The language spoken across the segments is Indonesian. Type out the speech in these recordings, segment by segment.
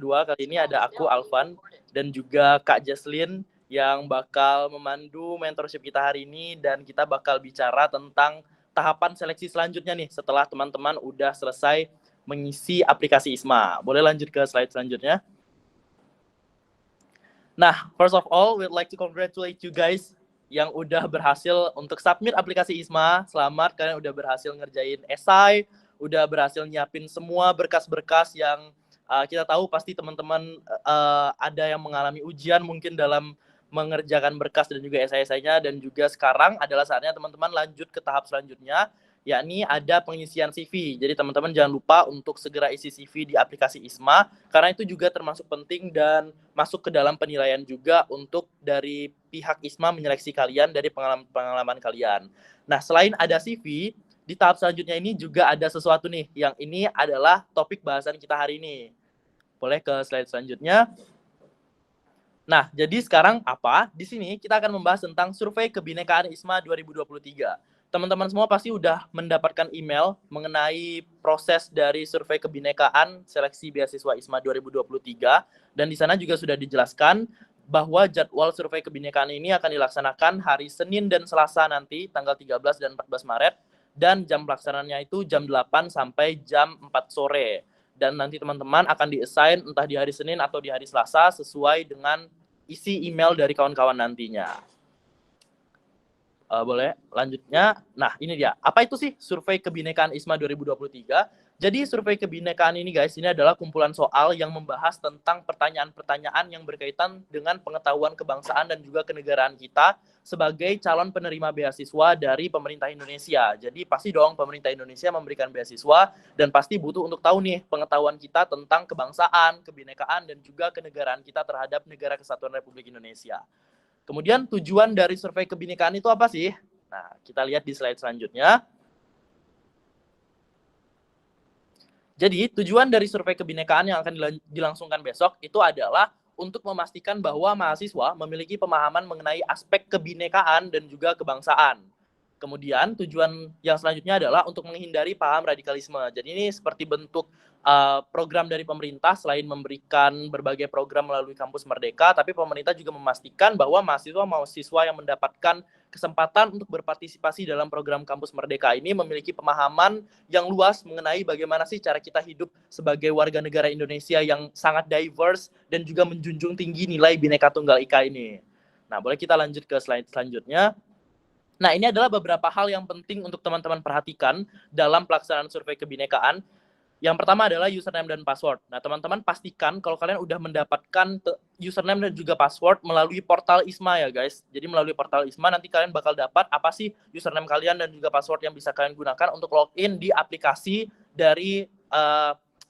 kedua. Kali ini ada aku, Alvan, dan juga Kak Jaslyn yang bakal memandu mentorship kita hari ini, dan kita bakal bicara tentang tahapan seleksi selanjutnya nih setelah teman-teman udah selesai mengisi aplikasi ISMA. Boleh lanjut ke slide selanjutnya? Nah, first of all, we'd like to congratulate you guys yang udah berhasil untuk submit aplikasi ISMA. Selamat, kalian udah berhasil ngerjain esai, udah berhasil nyiapin semua berkas-berkas yang kita tahu pasti teman-teman ada yang mengalami ujian mungkin dalam mengerjakan berkas dan juga esai-esainya, dan juga sekarang adalah saatnya teman-teman lanjut ke tahap selanjutnya, yakni ada pengisian CV. Jadi teman-teman jangan lupa untuk segera isi CV di aplikasi ISMA, karena itu juga termasuk penting dan masuk ke dalam penilaian juga untuk dari pihak ISMA menyeleksi kalian dari pengalaman kalian. Nah, selain ada CV, di tahap selanjutnya ini juga ada sesuatu nih, yang ini adalah topik bahasan kita hari ini. Boleh ke slide selanjutnya. Nah, jadi sekarang apa? Di sini kita akan membahas tentang survei kebinekaan ISMA 2023. Teman-teman semua pasti udah mendapatkan email mengenai proses dari survei kebinekaan seleksi beasiswa ISMA 2023, dan di sana juga sudah dijelaskan bahwa jadwal survei kebinekaan ini akan dilaksanakan hari Senin dan Selasa nanti tanggal 13 dan 14 Maret, dan jam pelaksanaannya itu jam 8 sampai jam 4 sore. Dan nanti teman-teman akan di-assign entah di hari Senin atau di hari Selasa sesuai dengan isi email dari kawan-kawan nantinya. Boleh lanjutnya. Nah, ini dia. Apa itu sih survei kebinekaan ISMA 2023? Jadi survei kebinekaan ini guys, ini adalah kumpulan soal yang membahas tentang pertanyaan-pertanyaan yang berkaitan dengan pengetahuan kebangsaan dan juga kenegaraan kita sebagai calon penerima beasiswa dari pemerintah Indonesia. Jadi pasti dong pemerintah Indonesia memberikan beasiswa, dan pasti butuh untuk tahu nih pengetahuan kita tentang kebangsaan, kebinekaan, dan juga kenegaraan kita terhadap Negara Kesatuan Republik Indonesia. Kemudian tujuan dari survei kebinekaan itu apa sih? Nah, kita lihat di slide selanjutnya. Jadi, tujuan dari survei kebinekaan yang akan dilangsungkan besok itu adalah untuk memastikan bahwa mahasiswa memiliki pemahaman mengenai aspek kebinekaan dan juga kebangsaan. Kemudian, tujuan yang selanjutnya adalah untuk menghindari paham radikalisme. Jadi, ini seperti bentuk program dari pemerintah. Selain memberikan berbagai program melalui Kampus Merdeka, tapi pemerintah juga memastikan bahwa mahasiswa yang mendapatkan kesempatan untuk berpartisipasi dalam program Kampus Merdeka ini memiliki pemahaman yang luas mengenai bagaimana sih cara kita hidup sebagai warga negara Indonesia yang sangat diverse dan juga menjunjung tinggi nilai Bhinneka Tunggal Ika ini. Nah, boleh kita lanjut ke slide selanjutnya. Nah, ini adalah beberapa hal yang penting untuk teman-teman perhatikan dalam pelaksanaan survei kebinekaan. Yang pertama adalah username dan password. Nah, teman-teman pastikan kalau kalian udah mendapatkan username dan juga password melalui portal ISMA ya, guys. Jadi melalui portal ISMA nanti kalian bakal dapat apa sih username kalian dan juga password yang bisa kalian gunakan untuk login di aplikasi dari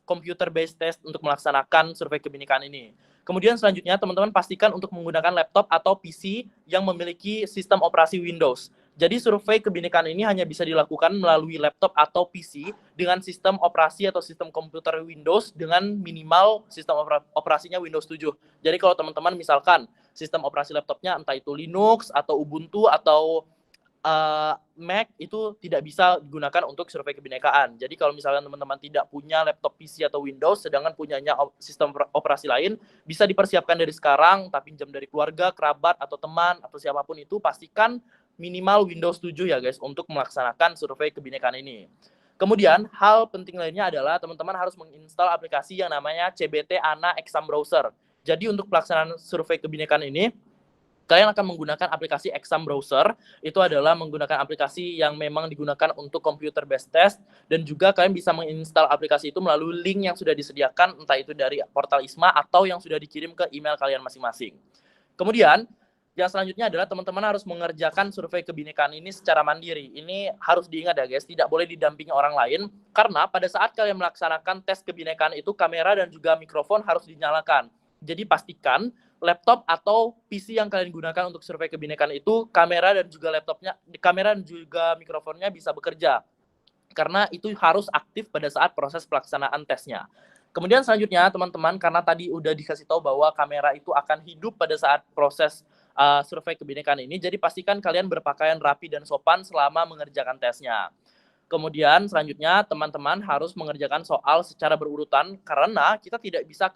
computer based test untuk melaksanakan survei kebinekaan ini. Kemudian selanjutnya teman-teman pastikan untuk menggunakan laptop atau PC yang memiliki sistem operasi Windows. Jadi survei kebinekaan ini hanya bisa dilakukan melalui laptop atau PC dengan sistem operasi atau sistem komputer Windows dengan minimal sistem operasinya Windows 7. Jadi kalau teman-teman misalkan sistem operasi laptopnya entah itu Linux atau Ubuntu atau Mac, itu tidak bisa digunakan untuk survei kebinekaan. Jadi kalau misalnya teman-teman tidak punya laptop PC atau Windows, sedangkan punyanya sistem operasi lain, bisa dipersiapkan dari sekarang, tapi pinjam dari keluarga, kerabat, atau teman, atau siapapun itu, pastikan minimal Windows 7 ya guys, untuk melaksanakan survei kebinekaan ini. Kemudian, hal penting lainnya adalah teman-teman harus menginstal aplikasi yang namanya CBT ANA Exam Browser. Jadi untuk pelaksanaan survei kebinekaan ini, kalian akan menggunakan aplikasi Exam Browser. Itu adalah menggunakan aplikasi yang memang digunakan untuk computer based test, dan juga kalian bisa menginstal aplikasi itu melalui link yang sudah disediakan, entah itu dari portal ISMA atau yang sudah dikirim ke email kalian masing-masing. Kemudian, yang selanjutnya adalah teman-teman harus mengerjakan survei kebinekaan ini secara mandiri. Ini harus diingat ya guys, tidak boleh didampingi orang lain, karena pada saat kalian melaksanakan tes kebinekaan itu, kamera dan juga mikrofon harus dinyalakan. Jadi pastikan laptop atau PC yang kalian gunakan untuk survei kebinekaan itu kamera dan juga mikrofonnya bisa bekerja, karena itu harus aktif pada saat proses pelaksanaan tesnya. Kemudian selanjutnya teman-teman, karena tadi udah dikasih tahu bahwa kamera itu akan hidup pada saat proses survei kebinekaan ini, jadi pastikan kalian berpakaian rapi dan sopan selama mengerjakan tesnya. Kemudian selanjutnya teman-teman harus mengerjakan soal secara berurutan karena kita tidak bisa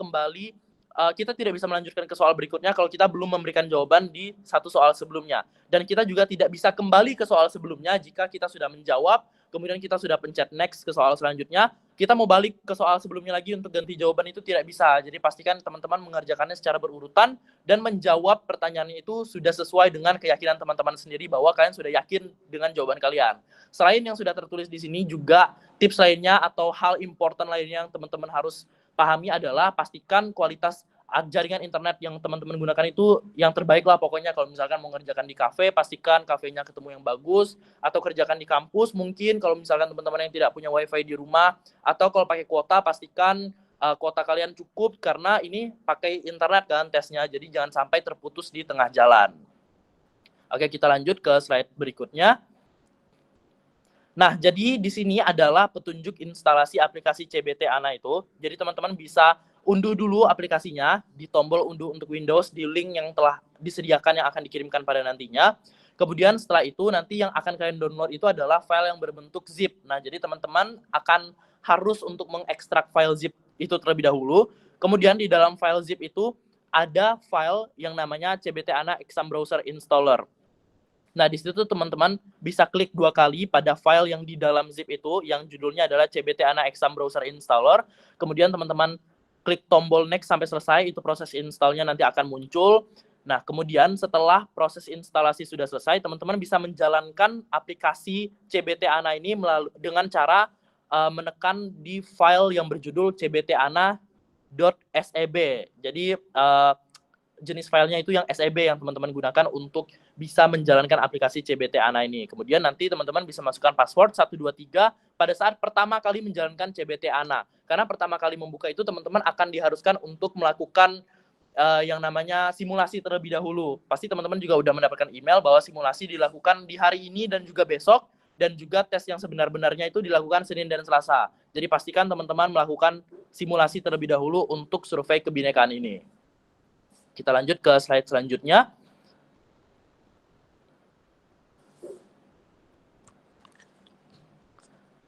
melanjutkan ke soal berikutnya kalau kita belum memberikan jawaban di satu soal sebelumnya. Dan kita juga tidak bisa kembali ke soal sebelumnya jika kita sudah menjawab, kemudian kita sudah pencet next ke soal selanjutnya, kita mau balik ke soal sebelumnya lagi untuk ganti jawaban itu tidak bisa. Jadi pastikan teman-teman mengerjakannya secara berurutan dan menjawab pertanyaan itu sudah sesuai dengan keyakinan teman-teman sendiri bahwa kalian sudah yakin dengan jawaban kalian. Selain yang sudah tertulis di sini juga tips lainnya atau hal important lainnya yang teman-teman harus pahami adalah pastikan kualitas jaringan internet yang teman-teman gunakan itu yang terbaik lah pokoknya. Kalau misalkan mau ngerjakan di kafe, pastikan kafenya ketemu yang bagus, atau kerjakan di kampus mungkin kalau misalkan teman-teman yang tidak punya wifi di rumah, atau kalau pakai kuota pastikan kuota kalian cukup karena ini pakai internet kan tesnya, jadi jangan sampai terputus di tengah jalan. Oke, kita lanjut ke slide berikutnya. Nah, jadi di sini adalah petunjuk instalasi aplikasi CBT ANA itu. Jadi teman-teman bisa unduh dulu aplikasinya di tombol unduh untuk Windows di link yang telah disediakan yang akan dikirimkan pada nantinya. Kemudian setelah itu nanti yang akan kalian download itu adalah file yang berbentuk zip. Nah, jadi teman-teman akan harus untuk mengekstrak file zip itu terlebih dahulu. Kemudian di dalam file zip itu ada file yang namanya CBT ANA Exam Browser Installer. Nah, di situ teman-teman bisa klik 2 kali pada file yang di dalam zip itu, yang judulnya adalah CBT ANA Exam Browser Installer. Kemudian teman-teman klik tombol next sampai selesai, itu proses installnya nanti akan muncul. Nah, kemudian setelah proses instalasi sudah selesai, teman-teman bisa menjalankan aplikasi CBT ANA ini dengan cara menekan di file yang berjudul cbtana.seb. Jadi, jenis filenya itu yang SEB yang teman-teman gunakan untuk bisa menjalankan aplikasi CBT ANA ini. Kemudian nanti teman-teman bisa masukkan password 123 pada saat pertama kali menjalankan CBT ANA. Karena pertama kali membuka itu teman-teman akan diharuskan untuk melakukan yang namanya simulasi terlebih dahulu. Pasti teman-teman juga udah mendapatkan email bahwa simulasi dilakukan di hari ini dan juga besok, dan juga tes yang sebenar-benarnya itu dilakukan Senin dan Selasa. Jadi pastikan teman-teman melakukan simulasi terlebih dahulu untuk survei kebinekaan ini. Kita lanjut ke slide selanjutnya.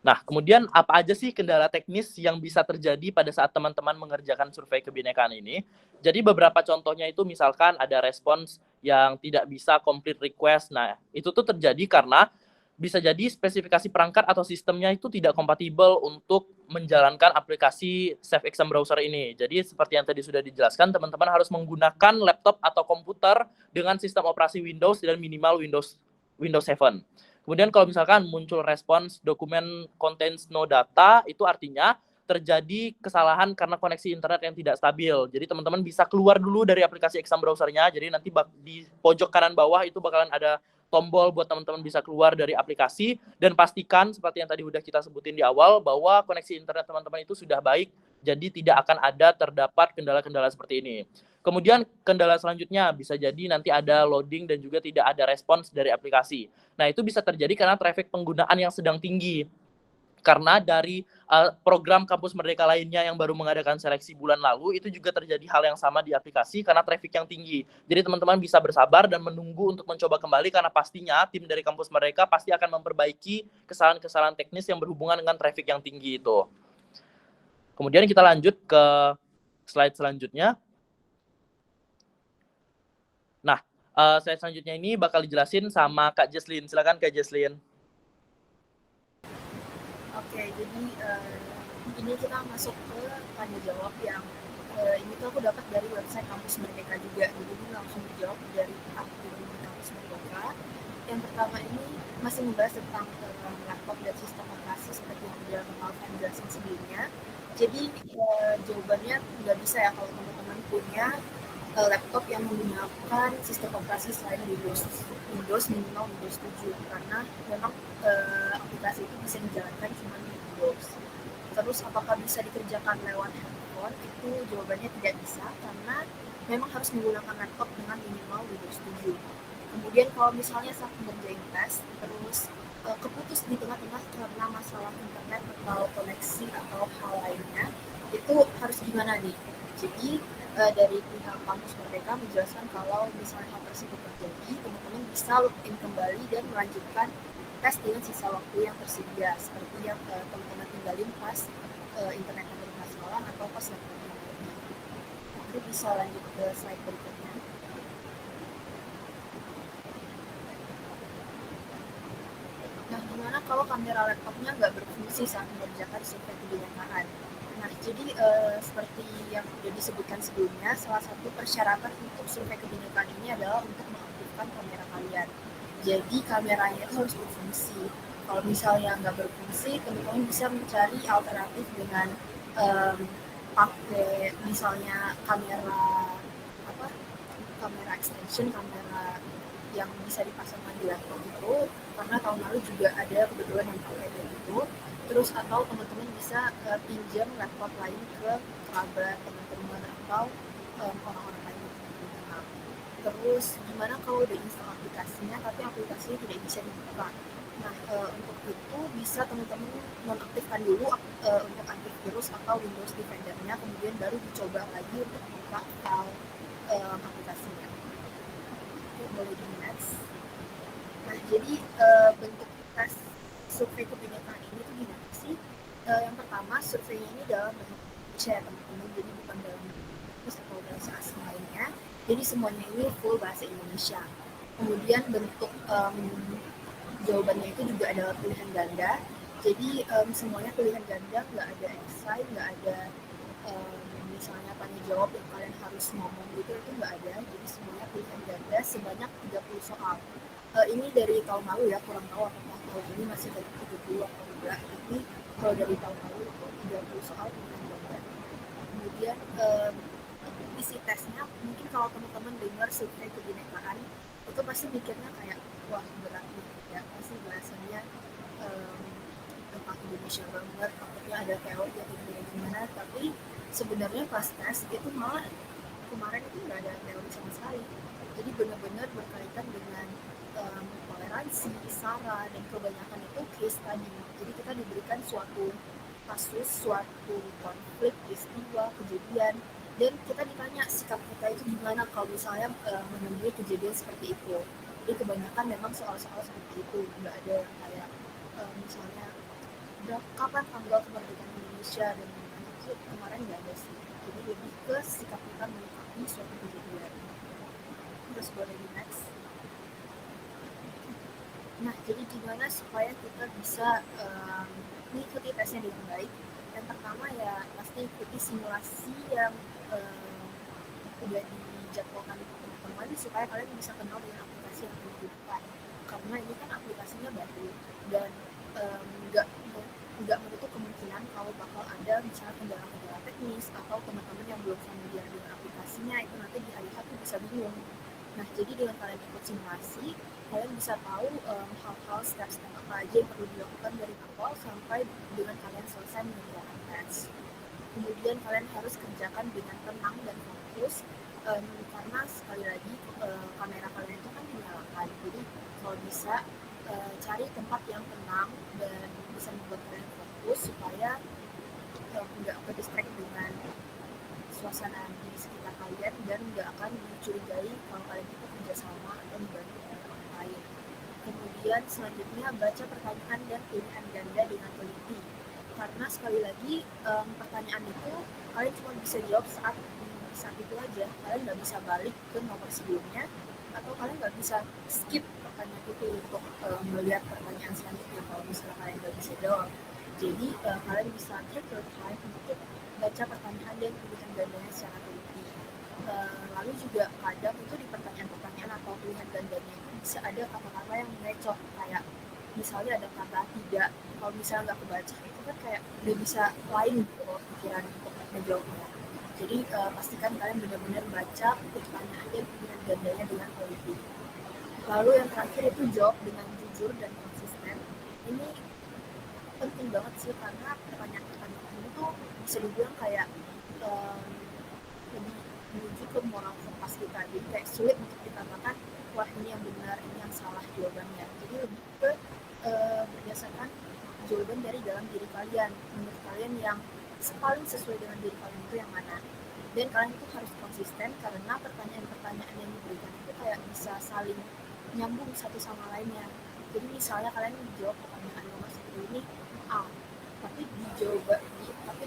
Nah, kemudian apa aja sih kendala teknis yang bisa terjadi pada saat teman-teman mengerjakan survei kebinekaan ini? Jadi beberapa contohnya itu misalkan ada respons yang tidak bisa complete request. Nah, itu tuh terjadi karena bisa jadi spesifikasi perangkat atau sistemnya itu tidak kompatibel untuk menjalankan aplikasi Safe Exam Browser ini. Jadi seperti yang tadi sudah dijelaskan, teman-teman harus menggunakan laptop atau komputer dengan sistem operasi Windows dan minimal Windows 7. Kemudian kalau misalkan muncul respons dokumen contains no data, itu artinya terjadi kesalahan karena koneksi internet yang tidak stabil. Jadi teman-teman bisa keluar dulu dari aplikasi Exam Browser-nya. Jadi nanti di pojok kanan bawah itu bakalan ada tombol buat teman-teman bisa keluar dari aplikasi, dan pastikan seperti yang tadi udah kita sebutin di awal bahwa koneksi internet teman-teman itu sudah baik, jadi tidak akan ada terdapat kendala-kendala seperti ini. Kemudian kendala selanjutnya bisa jadi nanti ada loading dan juga tidak ada respons dari aplikasi. Nah, itu bisa terjadi karena traffic penggunaan yang sedang tinggi. Karena dari program Kampus Merdeka lainnya yang baru mengadakan seleksi bulan lalu, itu juga terjadi hal yang sama di aplikasi karena traffic yang tinggi. Jadi teman-teman bisa bersabar dan menunggu untuk mencoba kembali, karena pastinya tim dari Kampus Merdeka pasti akan memperbaiki kesalahan-kesalahan teknis yang berhubungan dengan traffic yang tinggi itu. Kemudian kita lanjut ke slide selanjutnya. Nah, slide selanjutnya ini bakal dijelasin sama Kak Jesslyn. Silakan Kak Jesslyn. Oke, jadi ini kita masuk ke tanya jawab yang ini tuh aku dapat dari website Kampus Merdeka juga. Jadi ini langsung dijawab dari admin Kampus Merdeka. Yang pertama ini masih membahas tentang laptop dan sistem operasi seperti yang sudah Alvan jelasin sebelumnya. Jadi jawabannya nggak bisa ya kalau teman-teman punya laptop yang menggunakan sistem operasi selain Windows minimal Windows 7, karena memang aplikasi itu bisa dijalankan cuma di Windows. Terus apakah bisa dikerjakan lewat handphone? Itu jawabannya tidak bisa, karena memang harus menggunakan laptop dengan minimal Windows 7. Kemudian kalau misalnya saat mengerjain tes terus keputus di tengah-tengah karena masalah internet atau koneksi atau hal lainnya, itu harus gimana nih? Jadi dari pihak Kampus Merdeka menjelaskan kalau misalnya hal tersebut terjadi, teman-teman bisa login kembali dan melanjutkan tes dengan sisa waktu yang tersedia, seperti yang teman-teman tinggalin pas internetnya bermasalah atau pas laptopnya mati. Itu bisa lanjut ke slide berikutnya. Nah, gimana kalau kamera laptopnya nggak berfungsi saat mengerjakan survei kebinekaan? Nah, jadi seperti yang sudah disebutkan sebelumnya, salah satu persyaratan untuk survei kebinekaan ini adalah untuk mengaktifkan kamera kalian. Jadi kameranya itu harus berfungsi. Kalau misalnya nggak berfungsi, teman-teman bisa mencari alternatif dengan pakai misalnya kamera extension, kamera yang bisa dipasangkan di laptop itu, karena tahun lalu juga ada kebetulan yang pakai kayak gitu. Terus atau teman-teman bisa pinjam laptop lain ke kerabat teman-teman atau orang-orang lain yang teman-teman kenal. Terus gimana kalau udah install aplikasinya tapi aplikasinya tidak bisa dibuka? Nah, untuk itu bisa teman-teman nonaktifkan dulu untuk antivirus atau Windows Defender-nya, kemudian baru dicoba lagi untuk buka file aplikasinya. Oke, boleh di next. Nah, jadi bentuk tes survei kebinekaan ini tuh gimana sih? Yang pertama, surveinya ini dalam bahasa Indonesia ya teman-teman, jadi bukan dalam atau bahasa asing lainnya. Jadi semuanya ini full bahasa Indonesia. Kemudian bentuk jawabannya itu juga adalah pilihan ganda. Jadi semuanya pilihan ganda, nggak ada esai, nggak ada misalnya tanya jawab yang kalian harus ngomong gitu, itu nggak ada. Jadi semuanya pilihan ganda sebanyak 30 soal. Ini dari tahun lalu ya, kurang tahu apakah tahun ini masih dari 30 atau enggak, tapi kalau dari tahun lalu itu 30 soal pilihan ganda. Kemudian isi tesnya, mungkin kalau teman-teman dengar survei kebinekaan itu pasti mikirnya kayak wah berat nih ya, pasti bahasanya tentang Indonesia banget, takutnya ada teori atau gimana. Tapi sebenarnya pas tes itu malah kemarin itu nggak ada teori sama sekali, jadi benar-benar berkaitan dengan toleransi, SARA, dan kebanyakan itu case study. Jadi kita diberikan suatu kasus, suatu konflik, peristiwa, kejadian, dan kita ditanya sikap kita itu gimana kalau misalnya menemui kejadian seperti itu. Jadi kebanyakan memang soal-soal seperti itu, nggak ada kayak misalnya kapan tanggal kemerdekaan Indonesia dan itu kemarin nggak ada sih. Jadi lebih ke sikap kita menyikapi suatu kejadian. Terus boleh di next. Nah, jadi gimana supaya kita bisa mengikuti tesnya dengan baik? Yang pertama ya pasti ikuti simulasi yang udah dijadwalkan teman-teman supaya kalian bisa kenal dengan aplikasi yang digunakan. Karena ini kan aplikasinya baru dan nggak menutup kemungkinan kalau bakal ada misalnya kendala-kendala teknis atau teman-teman yang belum familiar dengan aplikasinya itu nanti di hari H bisa bingung. Nah, jadi dengan kalian ikut simulasi, kalian bisa tahu hal-hal step-step apa aja yang perlu dilakukan dari awal sampai dengan kalian selesai mengerjakan tes. Kemudian kalian harus kerjakan dengan tenang dan fokus, karena sekali lagi kamera kalian itu kan dinyalakan. Jadi kalau bisa cari tempat yang tenang dan bisa membuat kalian fokus supaya nggak ke-distract dengan suasana di sekitar kalian dan nggak akan mencurigai kalau kalian itu kerjasama atau membantu orang lain. Kemudian selanjutnya baca pertanyaan dan pilihan ganda dengan teliti, karena sekali lagi pertanyaan itu kalian cuma bisa jawab saat itu aja, kalian nggak bisa balik ke nomor sebelumnya atau kalian nggak bisa skip pertanyaan itu untuk melihat pertanyaan selanjutnya kalau misalnya kalian nggak bisa jawab. Jadi kalian bisa take your time untuk baca pertanyaan dan pilihan gandanya secara teliti. Lalu juga kadang itu di pertanyaan-pertanyaan atau pilihan gandanya itu bisa ada kata-kata yang mengecoh, kayak misalnya ada kata tidak, kalau misalnya nggak kebaca itu kan kayak udah bisa lain gitu pikiran untuk menjawabnya. Jadi pastikan kalian benar-benar baca pertanyaan dan pilihan gandanya dengan teliti. Lalu yang terakhir itu jawab dengan jujur dan konsisten. Ini penting banget sih, karena pertanyaan-pertanyaan ini tuh bisa dibilang kayak lebih menuju ke moral kompas kita. Jadi kayak sulit untuk dikatakan wah ini yang benar, ini yang salah jawabannya. Jadi lebih ke berdasarkan jawaban dari dalam diri kalian. Menurut kalian yang paling sesuai dengan diri kalian itu yang mana? Dan kalian itu harus konsisten, karena pertanyaan-pertanyaan yang diberikan itu kayak bisa saling nyambung satu sama lainnya. Jadi misalnya kalian jawab pertanyaan nomor 1 ini A, tapi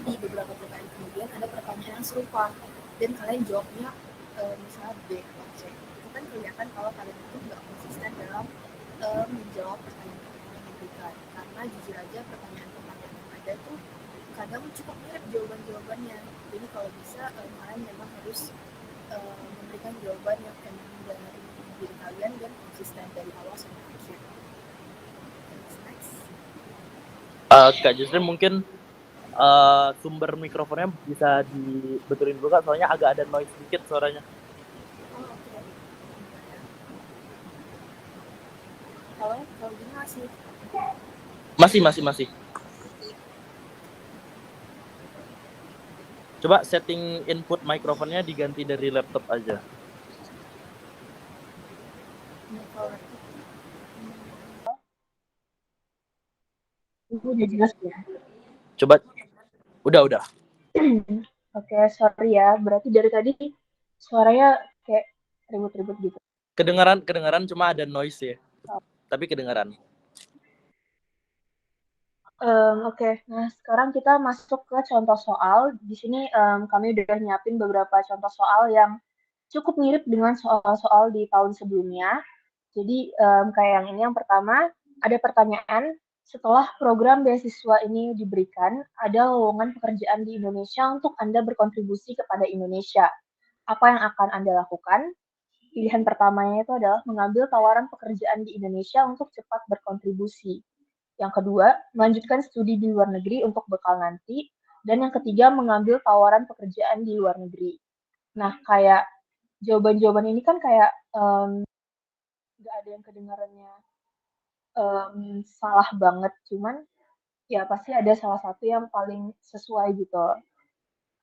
di beberapa pertanyaan kemudian ada pertanyaan yang serupa dan kalian jawabnya misalnya B atau C. Itu kan kelihatan kalau kalian itu nggak konsisten dalam menjawab pertanyaan-pertanyaan yang diberikan. Karena jujur aja pertanyaan-pertanyaan yang ada tuh kadang cukup mirip jawaban-jawabannya. Jadi kalau bisa kalian memang harus memberikan jawaban yang emang dari diri kalian dan konsisten dari awal sampai akhir. Next. Kak Justin mungkin sumber mikrofonnya bisa dibetulin dulu Kak, soalnya agak ada noise sedikit suaranya. Oh, oke. Kalau gini Masih. Coba setting input mikrofonnya diganti dari laptop aja. Udah jelas ya? Coba. Udah. Oke, sorry ya. Berarti dari tadi suaranya kayak ribut-ribut gitu. Kedengaran cuma ada noise ya. Tapi kedengaran. Oke. Nah, sekarang kita masuk ke contoh soal. Di sini kami udah nyiapin beberapa contoh soal yang cukup mirip dengan soal-soal di tahun sebelumnya. Jadi kayak yang ini yang pertama, ada pertanyaan, setelah program beasiswa ini diberikan, ada lowongan pekerjaan di Indonesia untuk Anda berkontribusi kepada Indonesia. Apa yang akan Anda lakukan? Pilihan pertamanya itu adalah mengambil tawaran pekerjaan di Indonesia untuk cepat berkontribusi. Yang kedua, melanjutkan studi di luar negeri untuk bekal nanti. Dan yang ketiga, mengambil tawaran pekerjaan di luar negeri. Nah, kayak jawaban-jawaban ini kan kayak nggak ada yang kedengarannya salah banget, cuman ya pasti ada salah satu yang paling sesuai gitu.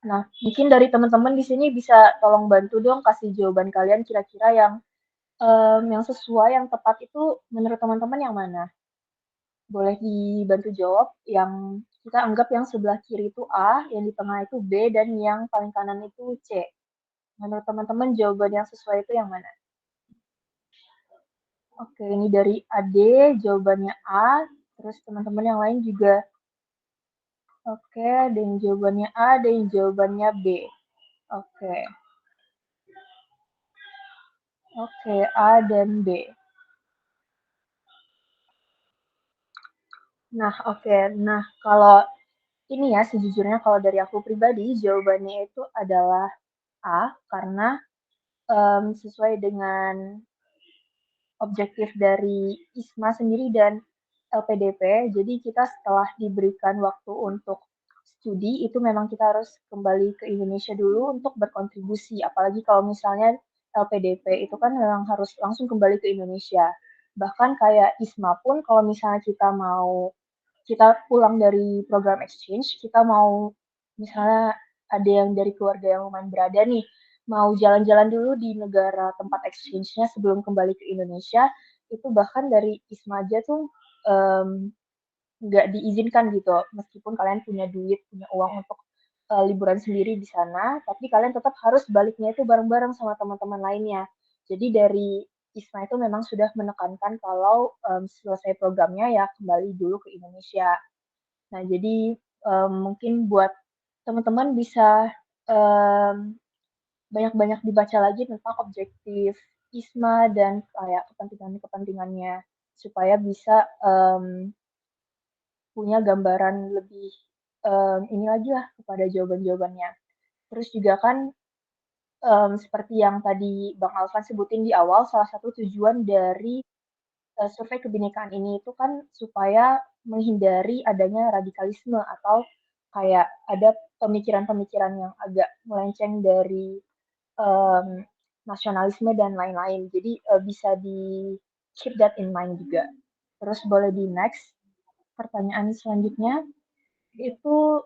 Nah, mungkin dari teman-teman di sini bisa tolong bantu dong kasih jawaban kalian kira-kira yang sesuai, yang tepat itu menurut teman-teman yang mana? Boleh dibantu jawab. Yang kita anggap yang sebelah kiri itu A, yang di tengah itu B, dan yang paling kanan itu C. Menurut teman-teman jawaban yang sesuai itu yang mana? Oke, ini dari Ade, jawabannya A. Terus teman-teman yang lain juga. Oke, ada yang jawabannya A, ada yang jawabannya B. Oke. Oke, A dan B. Nah, oke. Nah, kalau ini ya, sejujurnya kalau dari aku pribadi, jawabannya itu adalah A, karena sesuai dengan objektif dari ISMA sendiri dan LPDP. Jadi kita setelah diberikan waktu untuk studi, itu memang kita harus kembali ke Indonesia dulu untuk berkontribusi. Apalagi kalau misalnya LPDP itu kan memang harus langsung kembali ke Indonesia. Bahkan kayak ISMA pun kalau misalnya kita pulang dari program exchange, kita mau misalnya ada yang dari keluarga yang lumayan berada nih, mau jalan-jalan dulu di negara tempat exchange-nya sebelum kembali ke Indonesia, itu bahkan dari ISMA aja tuh nggak diizinkan gitu, meskipun kalian punya duit, punya uang untuk liburan sendiri di sana, tapi kalian tetap harus baliknya itu bareng-bareng sama teman-teman lainnya. Jadi dari ISMA itu memang sudah menekankan kalau selesai programnya ya kembali dulu ke Indonesia. Nah, jadi mungkin buat teman-teman bisa banyak-banyak dibaca lagi tentang objektif ISMA dan kayak kepentingannya supaya bisa punya gambaran lebih ini lagi lah kepada jawaban-jawabannya. Terus juga kan seperti yang tadi Bang Alvan sebutin di awal, salah satu tujuan dari survei kebinekaan ini itu kan supaya menghindari adanya radikalisme atau kayak ada pemikiran-pemikiran yang agak melenceng dari um, nasionalisme dan lain-lain. Jadi bisa di keep that in mind juga. Terus boleh di next pertanyaan selanjutnya itu,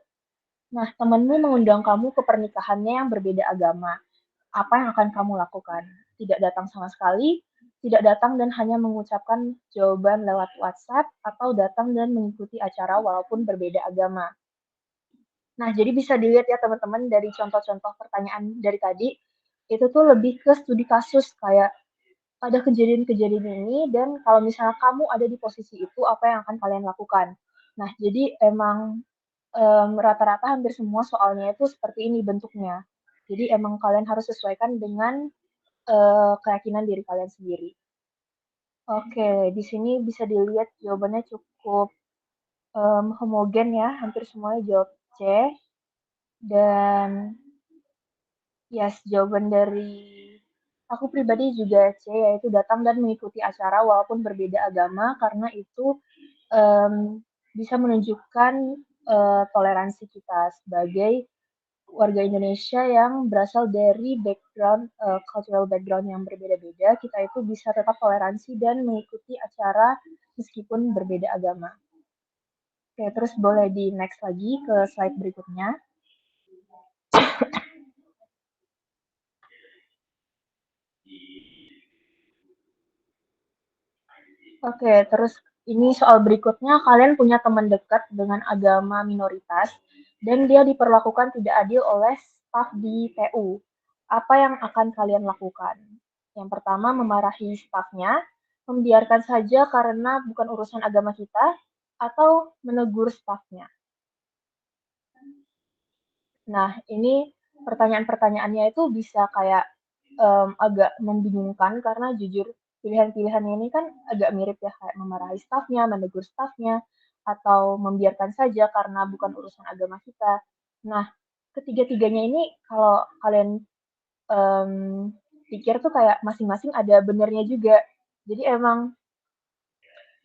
nah temenmu mengundang kamu ke pernikahannya yang berbeda agama. Apa yang akan kamu lakukan? Tidak datang sama sekali, tidak datang dan hanya mengucapkan jawaban lewat WhatsApp, atau datang dan mengikuti acara walaupun berbeda agama. Nah, jadi bisa dilihat ya teman-teman dari contoh-contoh pertanyaan dari tadi, itu tuh lebih ke studi kasus kayak pada kejadian-kejadian ini dan kalau misalnya kamu ada di posisi itu, apa yang akan kalian lakukan? Nah, jadi emang rata-rata hampir semua soalnya itu seperti ini bentuknya. Jadi emang kalian harus sesuaikan dengan keyakinan diri kalian sendiri. Oke, di sini bisa dilihat jawabannya cukup homogen ya, hampir semuanya jawab C. Dan yes, jawaban dari aku pribadi juga C, yaitu datang dan mengikuti acara walaupun berbeda agama, karena itu um, bisa menunjukkan toleransi kita sebagai warga Indonesia yang berasal dari background cultural background yang berbeda-beda, kita itu bisa tetap toleransi dan mengikuti acara meskipun berbeda agama. Oke, terus boleh di next lagi ke slide berikutnya. Oke, terus ini soal berikutnya, kalian punya teman dekat dengan agama minoritas dan dia diperlakukan tidak adil oleh staf di PU. Apa yang akan kalian lakukan? Yang pertama, memarahi stafnya, membiarkan saja karena bukan urusan agama kita, atau menegur stafnya. Nah, ini pertanyaan-pertanyaannya itu bisa kayak agak membingungkan karena jujur pilihan-pilihannya ini kan agak mirip ya kayak memarahi stafnya, menegur stafnya, atau membiarkan saja karena bukan urusan agama kita. Nah, ketiga-tiganya ini kalau kalian um, pikir tuh kayak masing-masing ada benernya juga. Jadi emang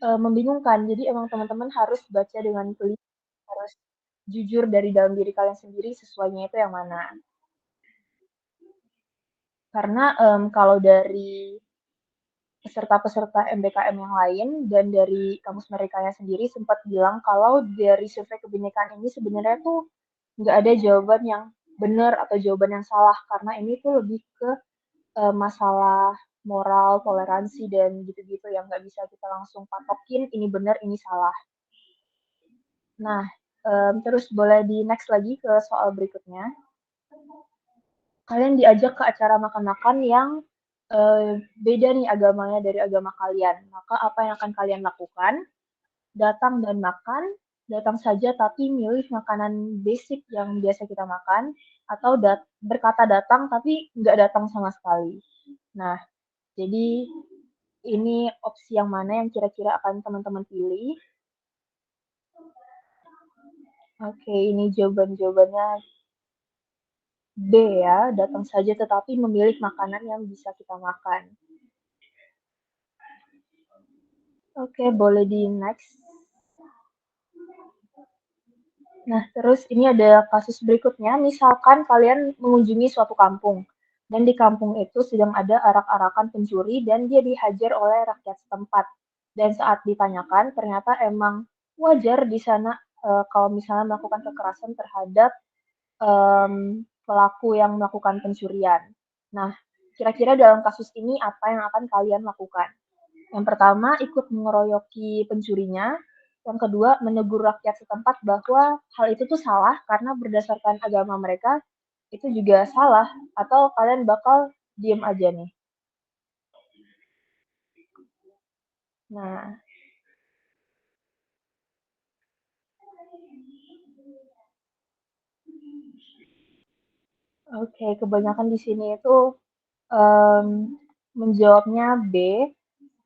membingungkan. Jadi emang teman-teman harus baca dengan teliti, harus jujur dari dalam diri kalian sendiri sesuainya itu yang mana. Karena kalau dari peserta-peserta MBKM yang lain dan dari kamus mereka sendiri sempat bilang kalau dari survei kebinekaan ini sebenarnya tuh nggak ada jawaban yang benar atau jawaban yang salah karena ini tuh lebih ke masalah moral, toleransi dan gitu-gitu yang nggak bisa kita langsung patokin ini benar ini salah. Nah, terus boleh di next lagi ke soal berikutnya. Kalian diajak ke acara makan-makan yang beda nih agamanya dari agama kalian. Maka apa yang akan kalian lakukan? Datang dan makan, datang saja tapi milih makanan basic yang biasa kita makan, atau berkata datang tapi nggak datang sama sekali. Nah, jadi ini opsi yang mana yang kira-kira akan teman-teman pilih? Oke, ini jawaban-jawabannya B ya, datang saja tetapi memilih makanan yang bisa kita makan. Oke, boleh di next. Nah, terus ini ada kasus berikutnya. Misalkan kalian mengunjungi suatu kampung, dan di kampung itu sedang ada arak-arakan pencuri dan dia dihajar oleh rakyat setempat. Dan saat ditanyakan, ternyata emang wajar di sana kalau misalnya melakukan kekerasan terhadap pelaku yang melakukan pencurian. Nah, kira-kira dalam kasus ini apa yang akan kalian lakukan? Yang pertama, ikut mengeroyoki pencurinya. Yang kedua, menegur rakyat setempat bahwa hal itu tuh salah karena berdasarkan agama mereka itu juga salah. Atau kalian bakal diem aja nih. Nah, oke, kebanyakan di sini itu um, menjawabnya B,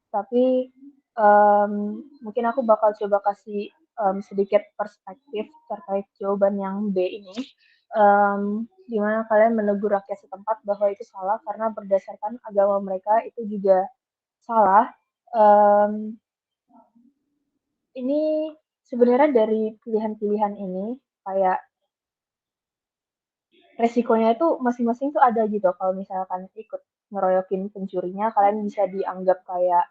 tapi mungkin aku bakal coba kasih sedikit perspektif terkait jawaban yang B ini. Di mana kalian menegur rakyat setempat bahwa itu salah karena berdasarkan agama mereka itu juga salah. Um, ini sebenarnya dari pilihan-pilihan ini kayak resikonya itu masing-masing tuh ada gitu. Kalau misalkan ikut ngeroyokin pencurinya, kalian bisa dianggap kayak